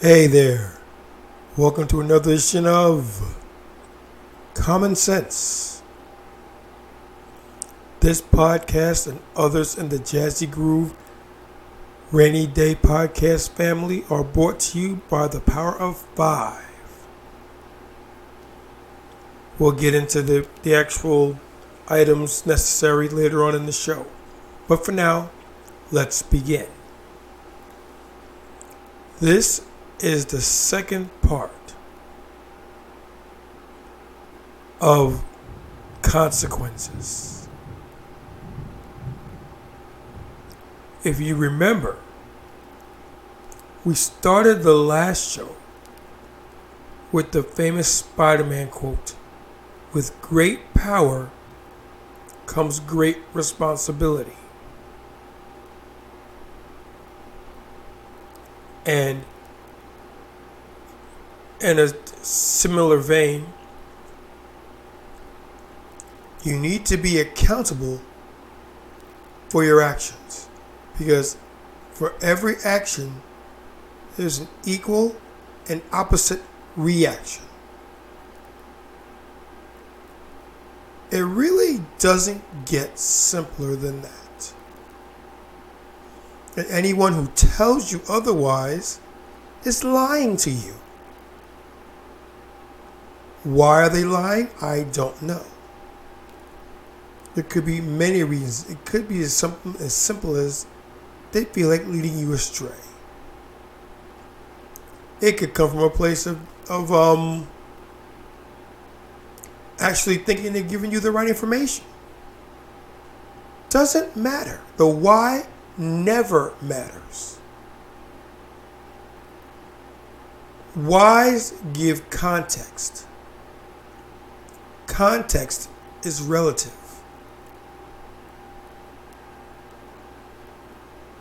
Hey there, welcome to another edition of CommonSense. This podcast and others in the Jazzy Groove Rainy Day Podcast family are brought to you by the Power of Five. We'll get into the actual items necessary later on in the show. But for now, let's begin. This is the second part of consequences. If you remember, we started the last show with the famous Spider-Man quote, "With great power comes great responsibility." And in a similar vein, you need to be accountable for your actions, because for every action, there's an equal and opposite reaction. It really doesn't get simpler than that. And anyone who tells you otherwise is lying to you. Why are they lying? I don't know. There could be many reasons. It could be as simple as they feel like leading you astray. It could come from a place of actually thinking they're giving you the right information. Doesn't matter. The why never matters. Whys give context. Context is relative.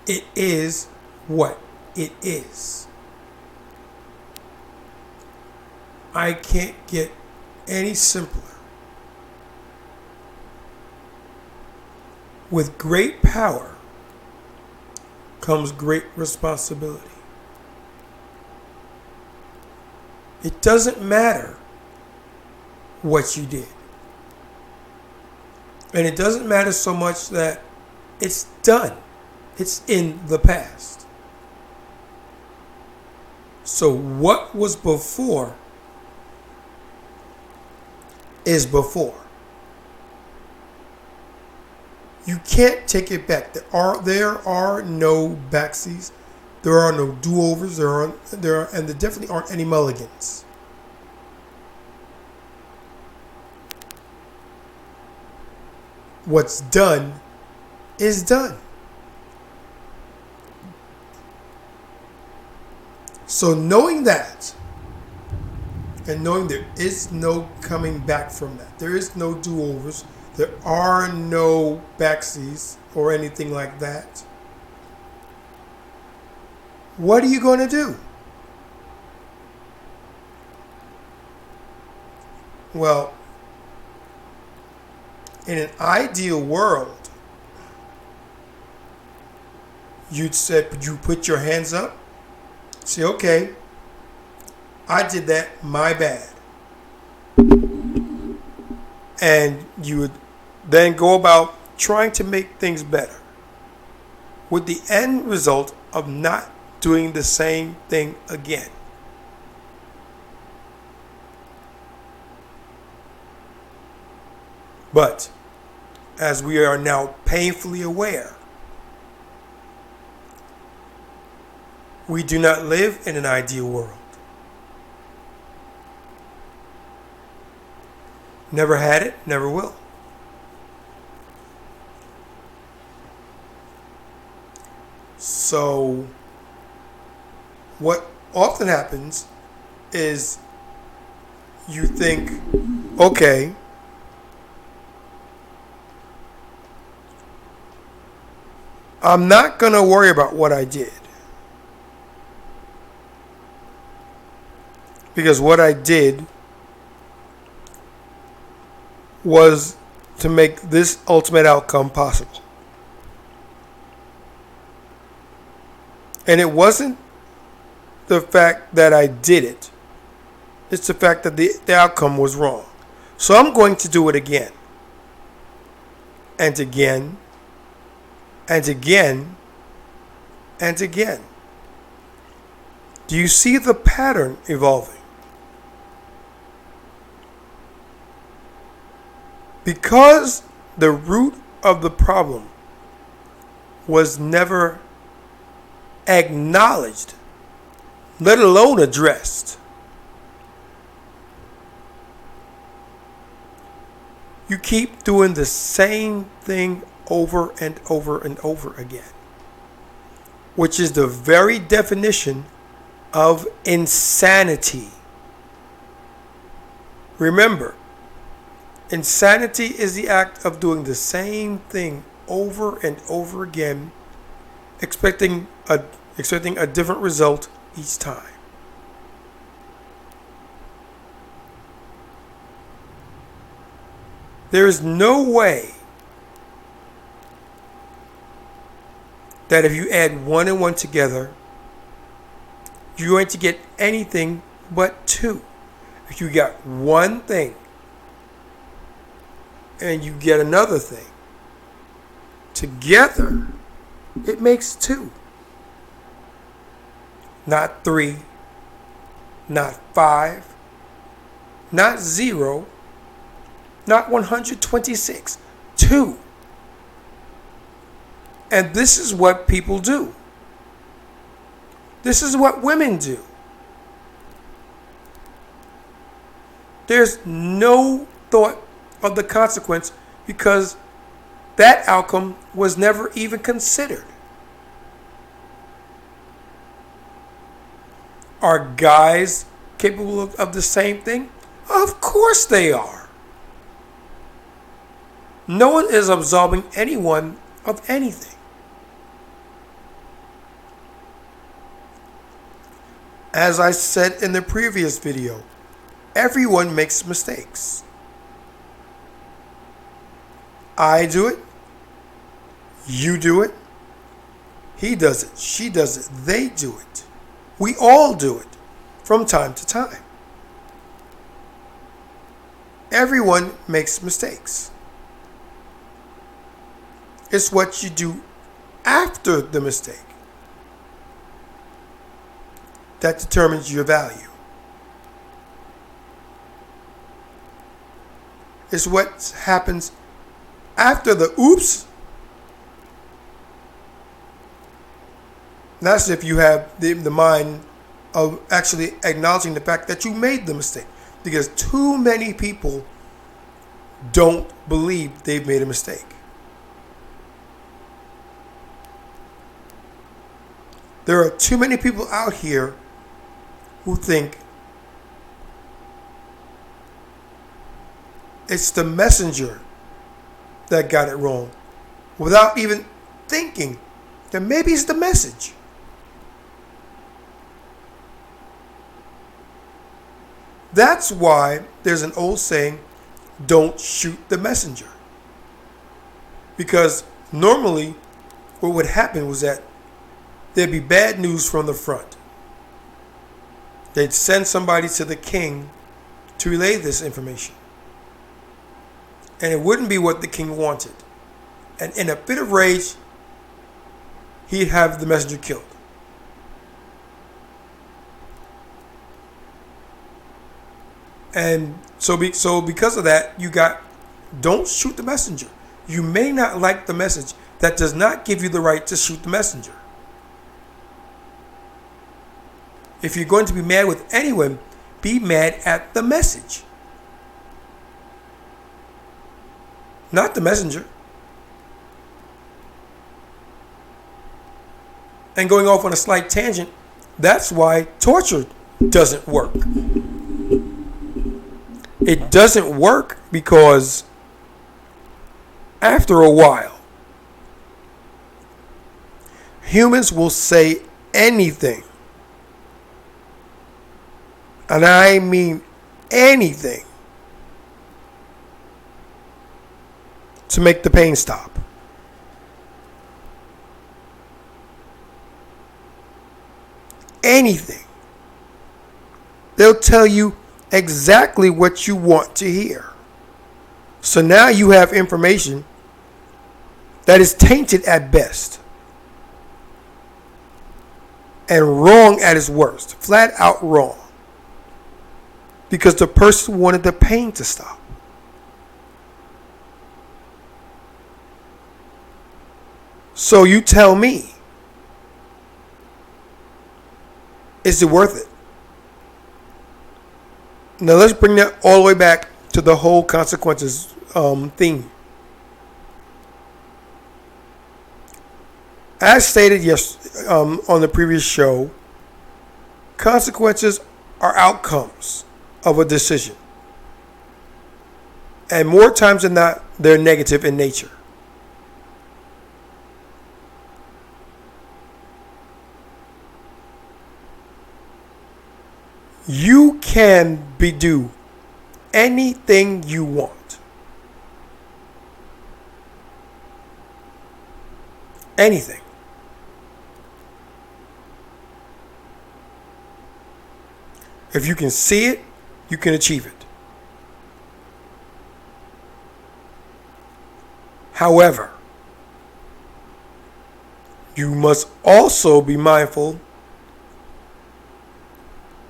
It is what it is. I can't get any simpler. With great power comes great responsibility. It doesn't matter what you did. And it doesn't matter so much that it's done. It's in the past. So what was before is before. You can't take it back. There are no backsies. There are no do-overs. And there definitely aren't any mulligans. What's done is done. So knowing that, and knowing there is no coming back from that, there is no do-overs, there are no backsies or anything like that, what are you going to do? Well, in an ideal world, you put your hands up, say, okay, I did that, my bad. And you would then go about trying to make things better, with the end result of not doing the same thing again. But as we are now painfully aware, we do not live in an ideal world. Never had it, never will. So what often happens is you think, okay, I'm not going to worry about what I did, because what I did was to make this ultimate outcome possible. And it wasn't the fact that I did it. It's the fact that the outcome was wrong. So I'm going to do it again. And again. And again. And again. Do you see the pattern evolving? Because the root of the problem was never acknowledged, let alone addressed. You keep doing the same thing over and over and over again, which is the very definition of insanity. Remember, insanity is the act of doing the same thing over and over again, expecting a different result each time. There is no way that if you add 1 and 1 together, you're going to get anything but 2. If you got one thing and you get another thing, together it makes 2. Not 3, not 5, not 0, not 126. 2. And this is what people do. This is what women do. There's no thought of the consequence because that outcome was never even considered. Are guys capable of the same thing? Of course they are. No one is absolving anyone of anything. As I said in the previous video, everyone makes mistakes. I do it. You do it. He does it. She does it. They do it. We all do it from time to time. Everyone makes mistakes. It's what you do after the mistake that determines your value. It's what happens after the oops. That's if you have the mind of actually acknowledging the fact that you made the mistake. Because too many people don't believe they've made a mistake. There are too many people out here who think it's the messenger that got it wrong without even thinking that maybe it's the message. That's why there's an old saying, don't shoot the messenger. Because normally what would happen was that there'd be bad news from the front. They'd send somebody to the king to relay this information. And it wouldn't be what the king wanted. And in a fit of rage, he'd have the messenger killed. And so because of that, you got, don't shoot the messenger. You may not like the message. That does not give you the right to shoot the messenger. If you're going to be mad with anyone, be mad at the message, not the messenger. And going off on a slight tangent, that's why torture doesn't work. It doesn't work because after a while, humans will say anything. And I mean anything to make the pain stop. Anything. They'll tell you exactly what you want to hear. So now you have information that is tainted at best and wrong at its worst. Flat out wrong. Because the person wanted the pain to stop. So you tell me, is it worth it? Now let's bring that all the way back to the whole consequences theme. As stated on the previous show, consequences are outcomes of a decision. And more times than not, they're negative in nature. You can do anything you want. Anything. If you can see it, you can achieve it. However, you must also be mindful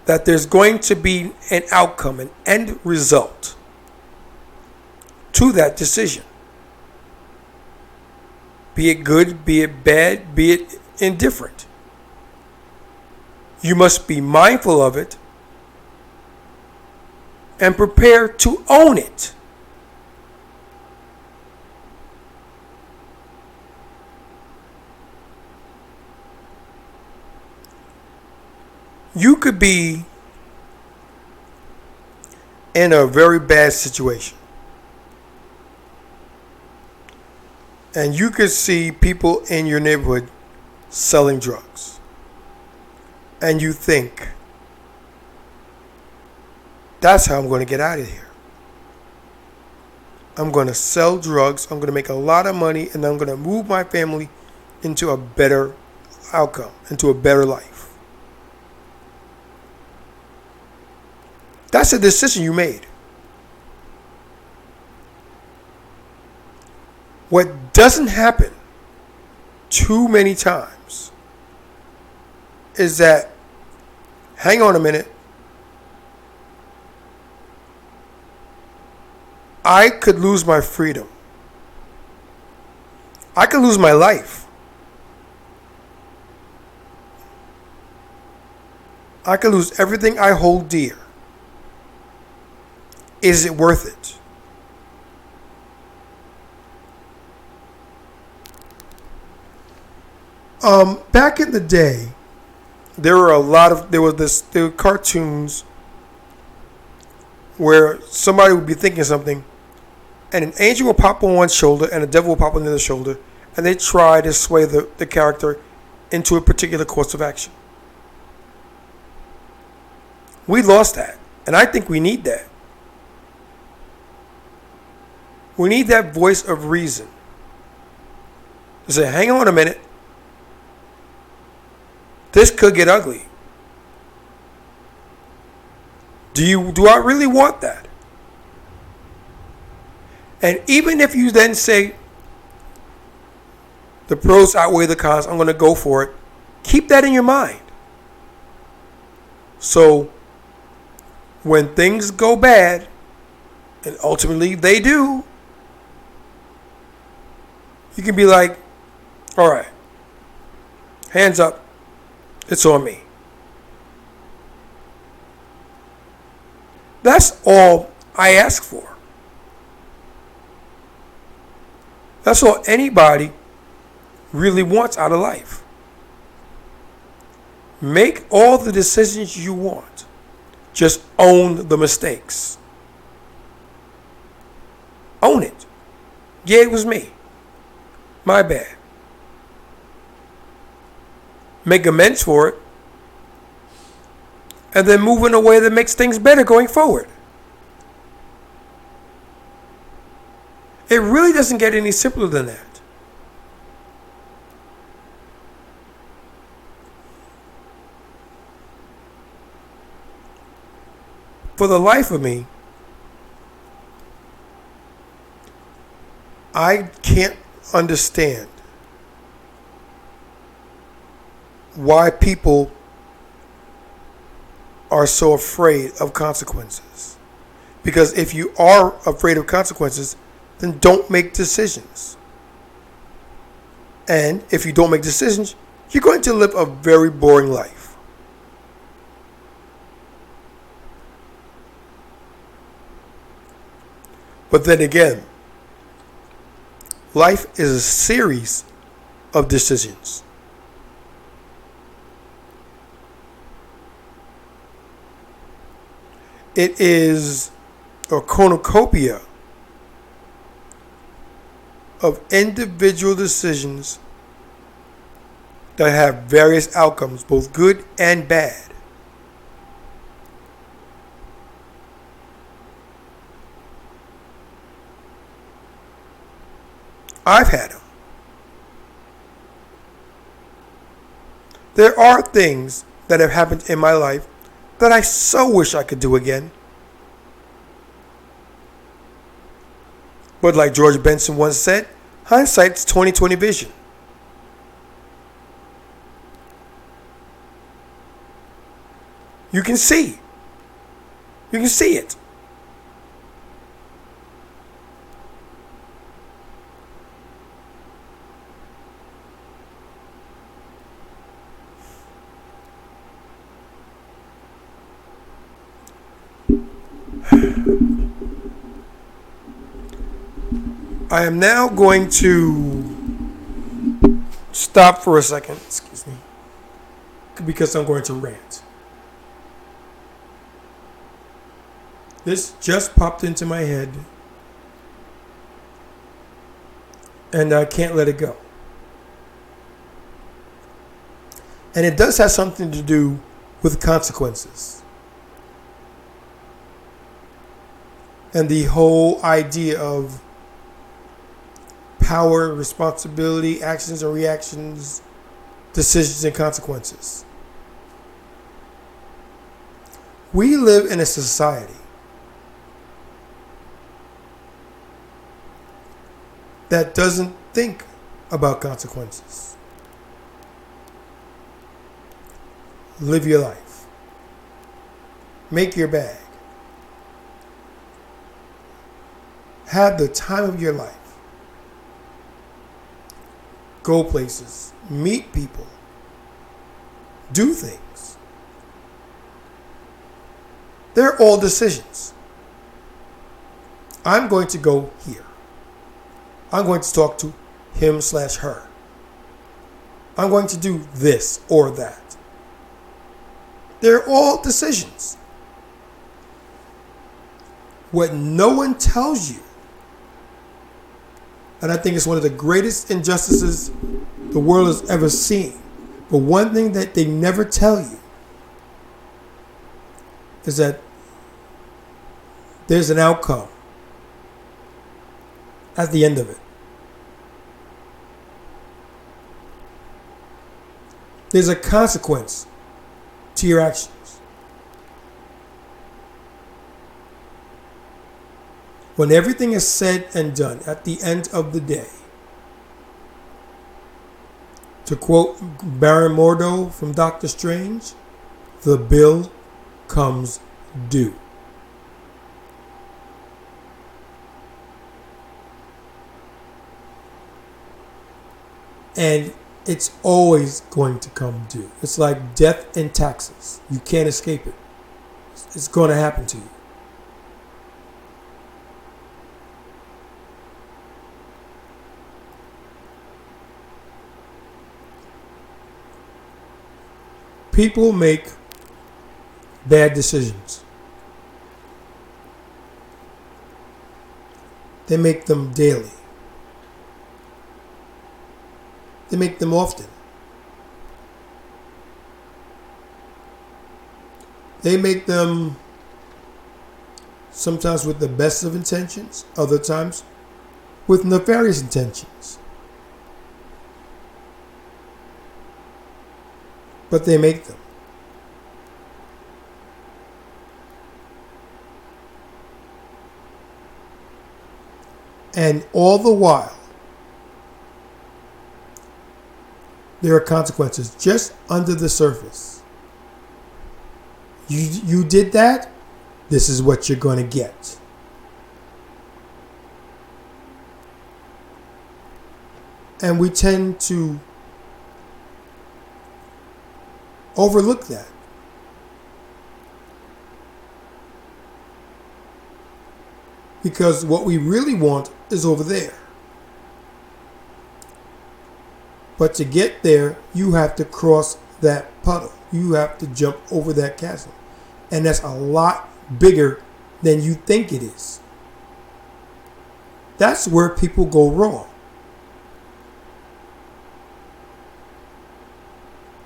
that there's going to be an outcome, an end result to that decision. Be it good, be it bad, be it indifferent. You must be mindful of it and prepare to own it. You could be in a very bad situation. And you could see people in your neighborhood selling drugs. And you think, that's how I'm going to get out of here. I'm going to sell drugs, I'm going to make a lot of money, and I'm going to move my family into a better outcome, into a better life. That's a decision you made. What doesn't happen too many times is that, hang on a minute, I could lose my freedom. I could lose my life. I could lose everything I hold dear. Is it worth it? Back in the day, there were cartoons where somebody would be thinking something, and an angel will pop on one shoulder and a devil will pop on the other shoulder, and they try to sway the character into a particular course of action. We lost that, and I think we need that. We need that voice of reason to say, hang on a minute, this could get ugly. Do I really want that? And even if you then say the pros outweigh the cons, I'm going to go for it, keep that in your mind. So when things go bad, and ultimately they do, you can be like, all right, hands up, it's on me. That's all I ask for. That's all anybody really wants out of life. Make all the decisions you want. Just own the mistakes. Own it. Yeah, it was me. My bad. Make amends for it. And then move in a way that makes things better going forward. It really doesn't get any simpler than that. For the life of me, I can't understand why people are so afraid of consequences. Because if you are afraid of consequences, then don't make decisions. And if you don't make decisions, you're going to live a very boring life. But then again, life is a series of decisions. It is a cornucopia of individual decisions that have various outcomes, both good and bad. I've had them. There are things that have happened in my life that I so wish I could do again. But like George Benson once said, hindsight's 20/20 vision. You can see. You can see it. I am now going to stop for a second, excuse me, because I'm going to rant. This just popped into my head, and I can't let it go. And it does have something to do with consequences. And the whole idea of power, responsibility, actions and reactions, decisions and consequences. We live in a society that doesn't think about consequences. Live your life. Make your bag. Have the time of your life. Go places. Meet people. Do things. They're all decisions. I'm going to go here. I'm going to talk to him/her. I'm going to do this or that. They're all decisions. What no one tells you, and I think it's one of the greatest injustices the world has ever seen, but one thing that they never tell you is that there's an outcome at the end of it. There's a consequence to your actions. When everything is said and done at the end of the day, to quote Baron Mordo from Doctor Strange, the bill comes due. And it's always going to come due. It's like death and taxes. You can't escape it. It's going to happen to you. People make bad decisions. They make them daily. They make them often. They make them sometimes with the best of intentions, other times with nefarious intentions. But they make them. And all the while, there are consequences just under the surface. You did that, this is what you're going to get. And we tend to overlook that. Because what we really want is over there. But to get there, you have to cross that puddle. You have to jump over that chasm. And that's a lot bigger than you think it is. That's where people go wrong.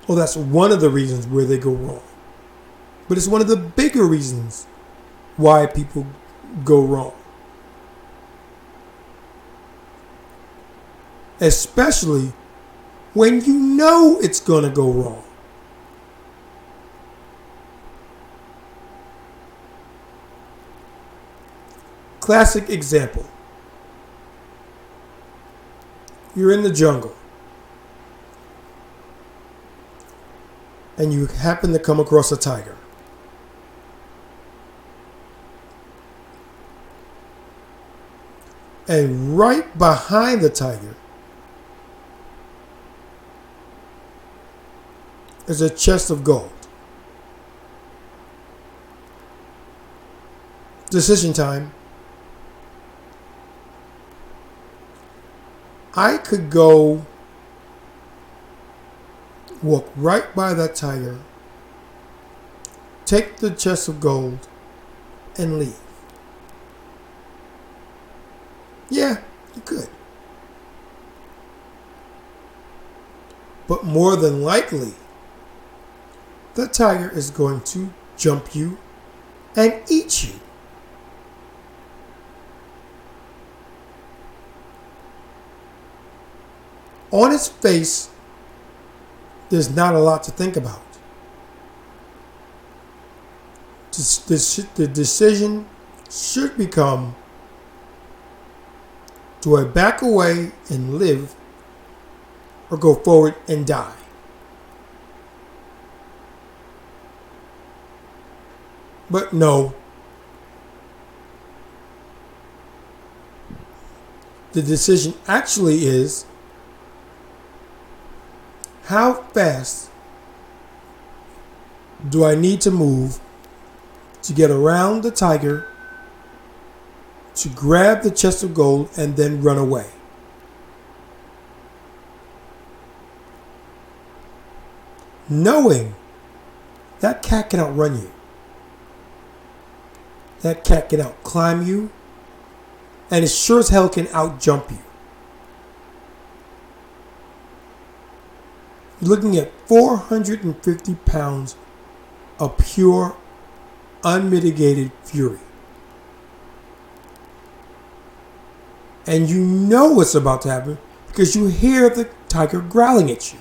Well, that's one of the reasons where they go wrong. But it's one of the bigger reasons why people go wrong. Especially when you know it's going to go wrong. Classic example. You're in the jungle. And you happen to come across a tiger. And right behind the tiger is a chest of gold. Decision time. I could go walk right by that tiger, take the chest of gold, and leave. Yeah, you could. But more than likely, the tiger is going to jump you and eat you. On its face, there's not a lot to think about. The decision should become, do I back away and live or go forward and die? But no. The decision actually is, how fast do I need to move to get around the tiger, to grab the chest of gold, and then run away? Knowing that cat can outrun you. That cat can outclimb you, and it sure as hell can outjump you. You're looking at 450 pounds of pure, unmitigated fury. And you know what's about to happen because you hear the tiger growling at you.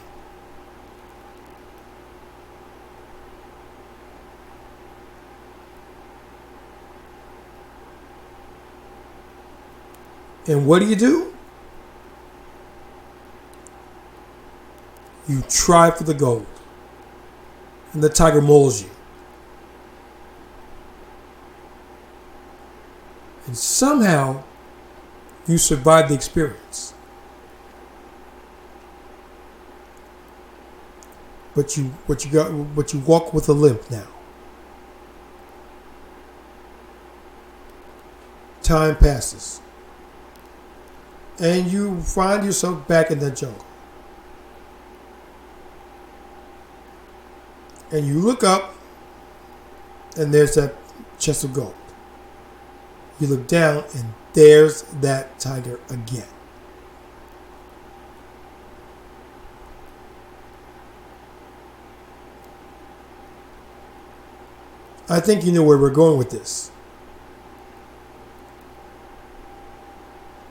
And what do? You try for the gold. And the tiger mauls you. And somehow, you survive the experience. But you walk with a limp now. Time passes. And you find yourself back in the jungle. And you look up, and there's that chest of gold. You look down, and there's that tiger again. I think you know where we're going with this.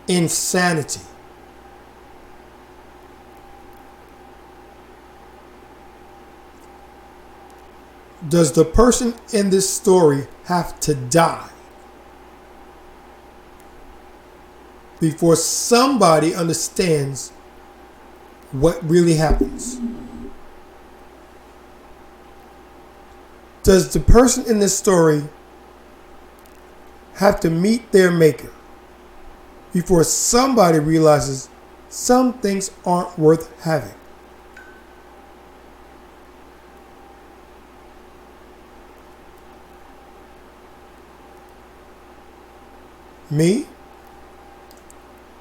Insanity. Does the person in this story have to die before somebody understands what really happens. Does the person in this story have to meet their maker before somebody realizes some things aren't worth having? Me,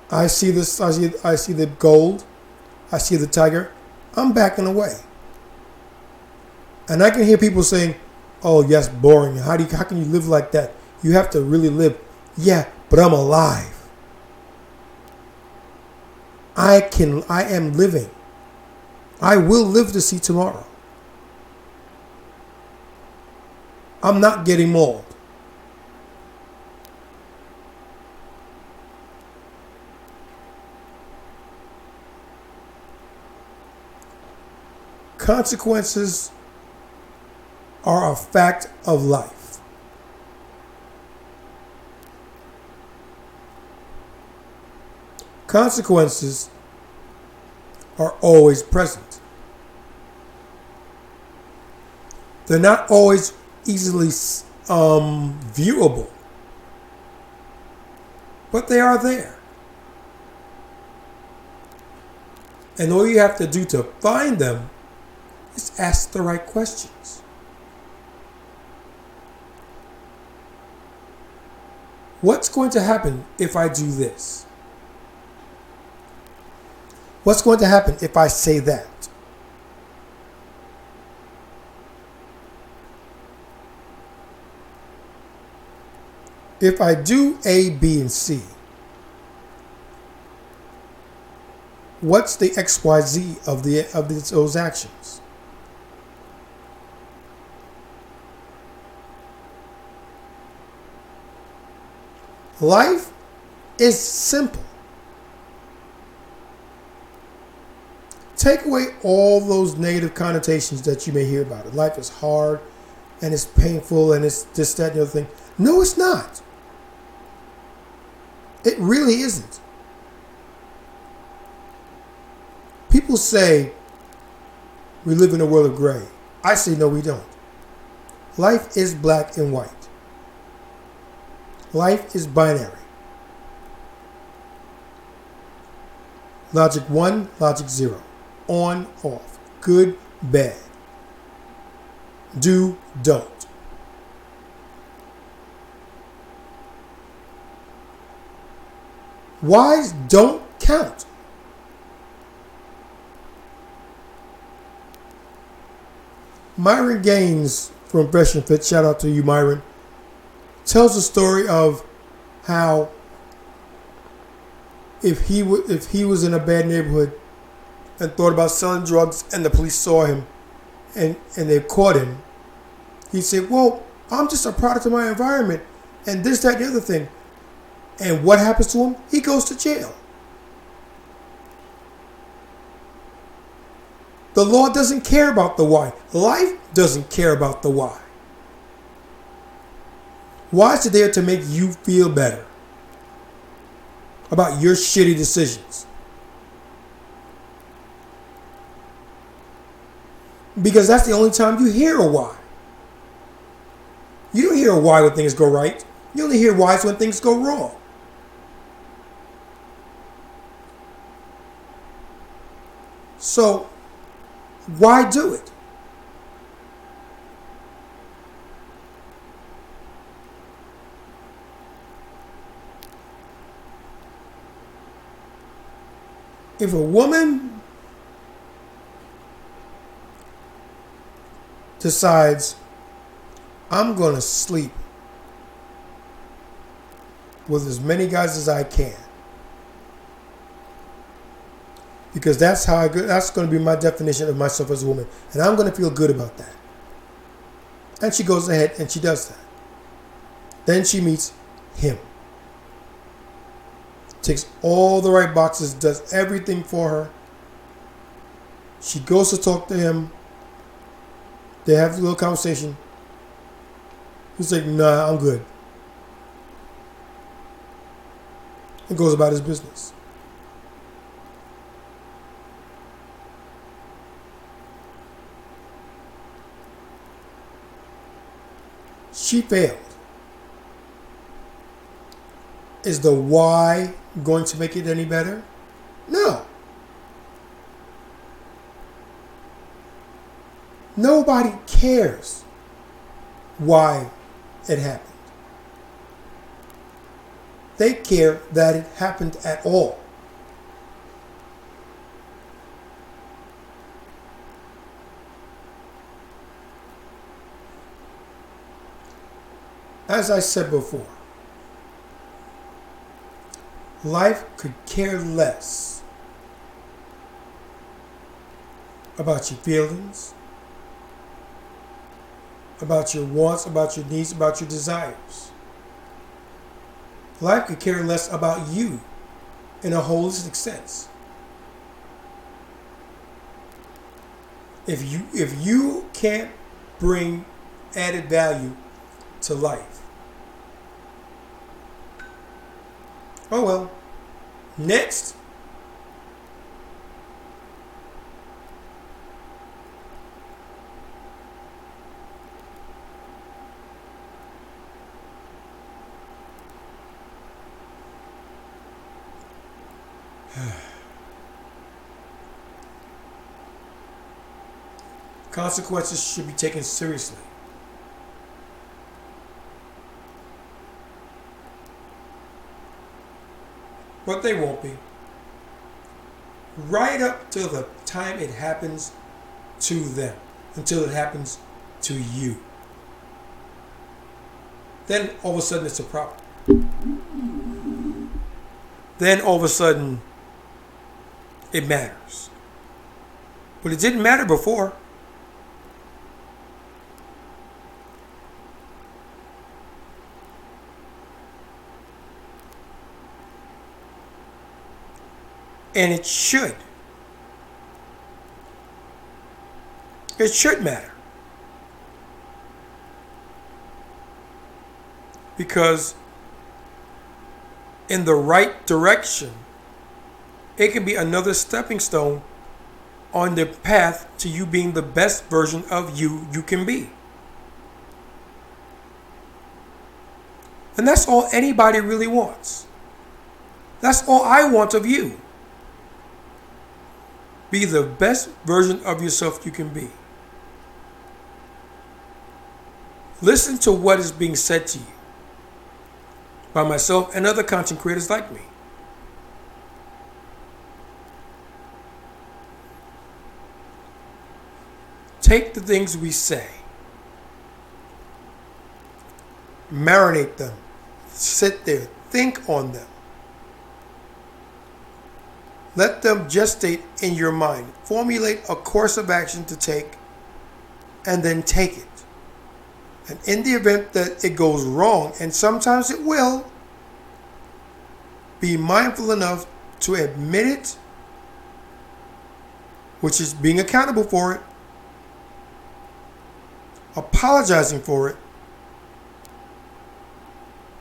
I see this. I see the gold. I see the tiger. I'm backing away, and I can hear people saying, "Oh, yes, boring. How can you live like that? You have to really live." Yeah, but I'm alive. I am living. I will live to see tomorrow. I'm not getting mauled. Consequences are a fact of life. Consequences are always present. They're not always easily viewable, but they are there. And all you have to do to find them is ask the right questions. What's going to happen if I do this? What's going to happen if I say that? If I do A, B, and C, what's the XYZ of those actions? Life is simple. Take away all those negative connotations that you may hear about it. Life is hard and it's painful and it's this, that, and the other thing. No, it's not. It really isn't. People say we live in a world of gray. I say no, we don't. Life is black and white. Life is binary. Logic 1, logic 0. On, off. Good, bad. Do, don't. Whys don't count. Myron Gaines from Fresh and Fit, shout out to you, Myron, tells the story of how if he was in a bad neighborhood and thought about selling drugs and the police saw him and they caught him, he'd say, well, I'm just a product of my environment and this, that, and the other thing. And what happens to him? He goes to jail. The law doesn't care about the why. Life doesn't care about the why. Why is it there to make you feel better about your shitty decisions? Because that's the only time you hear a why. You don't hear a why when things go right. You only hear whys when things go wrong. So, why do it? If a woman decides, I'm going to sleep with as many guys as I can, because that's going to be my definition of myself as a woman, and I'm going to feel good about that. And she goes ahead and she does that. Then she meets him. Takes all the right boxes, does everything for her. She goes to talk to him. They have a little conversation. He's like, nah, I'm good. and goes about his business. She failed. Is the why going to make it any better? No. Nobody cares why it happened. They care that it happened at all. As I said before, life could care less about your feelings, about your wants, about your needs, about your desires. Life could care less about you in a holistic sense. If you can't bring added value to life, oh well. Next. Consequences should be taken seriously. But they won't be. Right up till the time it happens to them, until it happens to you. Then all of a sudden it's a problem. Then all of a sudden it matters. But it didn't matter before. And it should. It should matter. Because in the right direction, it can be another stepping stone on the path to you being the best version of you can be. And that's all anybody really wants. That's all I want of you. Be the best version of yourself you can be. Listen to what is being said to you by myself and other content creators like me. Take the things we say, marinate them, sit there, think on them. Let them gestate in your mind. Formulate a course of action to take, and then take it. And in the event that it goes wrong, and sometimes it will, be mindful enough to admit it, which is being accountable for it, apologizing for it,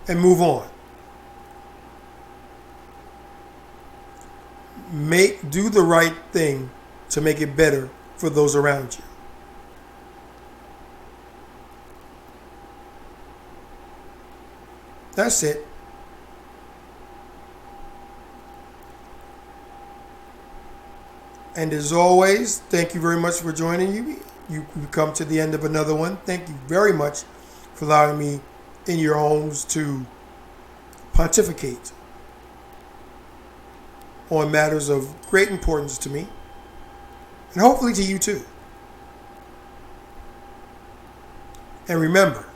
and move on. Do the right thing to make it better for those around you. That's it. And as always, thank you very much for joining me. You've come to the end of another one. Thank you very much for allowing me in your homes to pontificate on matters of great importance to me, and hopefully to you too. And remember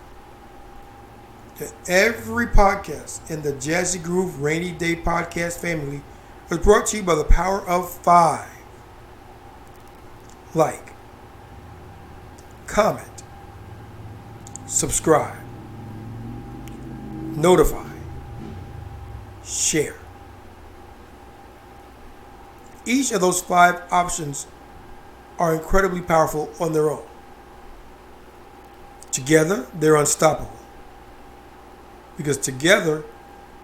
that every podcast in the Jazzy Groove Rainy Day Podcast family was brought to you by the power of 5. Like, comment, subscribe, notify, share. Each of those 5 options are incredibly powerful on their own. Together, they're unstoppable. Because together,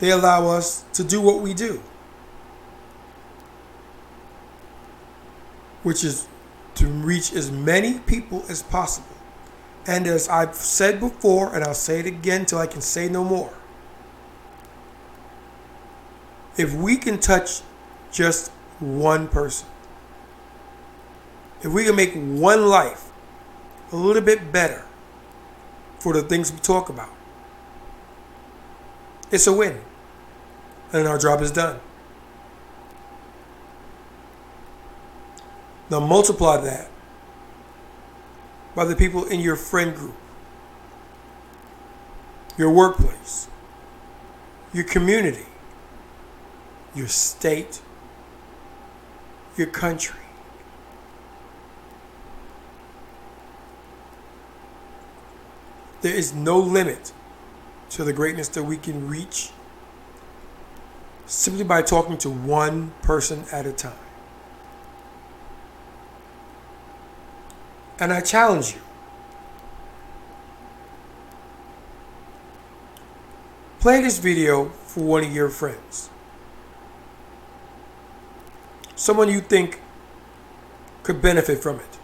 they allow us to do what we do, which is to reach as many people as possible. And as I've said before, and I'll say it again till I can say no more, if we can touch just one person, if we can make one life a little bit better for the things we talk about, it's a win. And our job is done. Now multiply that by the people in your friend group, your workplace, your community, your state, your country. There is no limit to the greatness that we can reach simply by talking to one person at a time. And I challenge you. Play this video for one of your friends. Someone you think could benefit from it.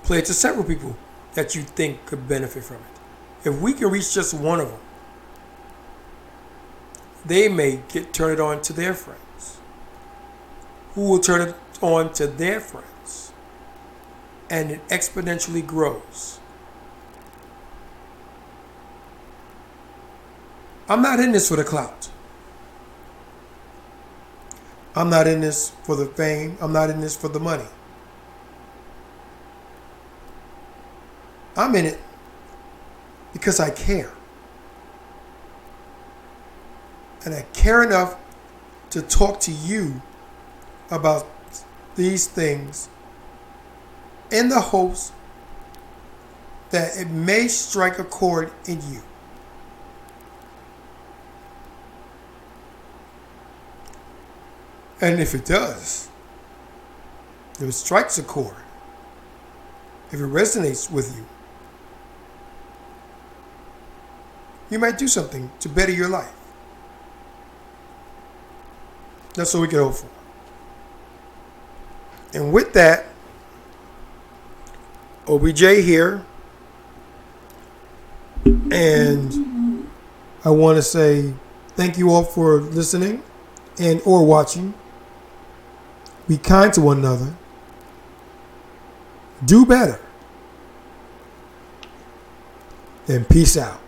Play it to several people that you think could benefit from it. If we can reach just one of them, they may turn it on to their friends, who will turn it on to their friends, and it exponentially grows. I'm not in this for the clout. I'm not in this for the fame. I'm not in this for the money. I'm in it because I care. And I care enough to talk to you about these things in the hopes that it may strike a chord in you. And if it does, if it strikes a chord, if it resonates with you, you might do something to better your life. That's what we can hope for. And with that, OBJ here. And I want to say thank you all for listening and or watching. Be kind to one another. Do better. And peace out.